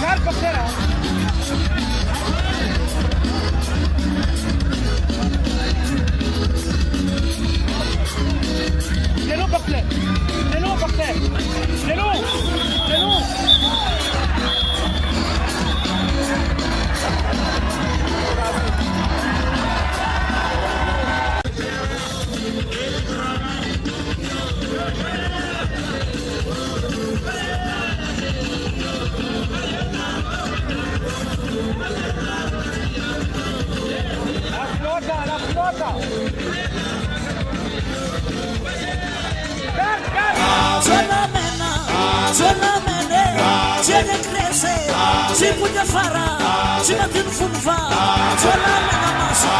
Cara, parceira. C'est long, parceiro. C'est long, parceiro. C'est long. C'est long. La flota. Zona mene, tiene crece, si punya fara, si matin funfa, zona mena masa.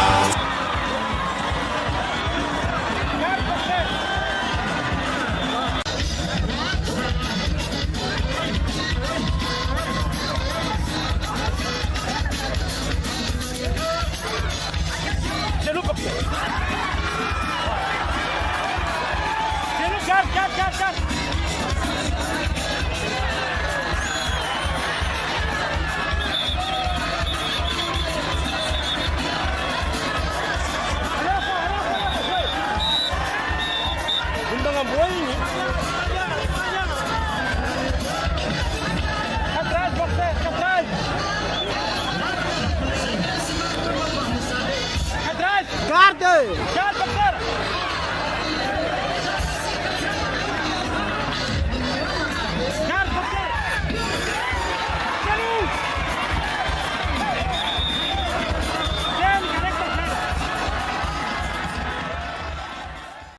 C'est long, parceiro. C'est long, garde. Undangan buhay ini. Atrás, parceiro, atrás. Atrás. Guarda! Garde.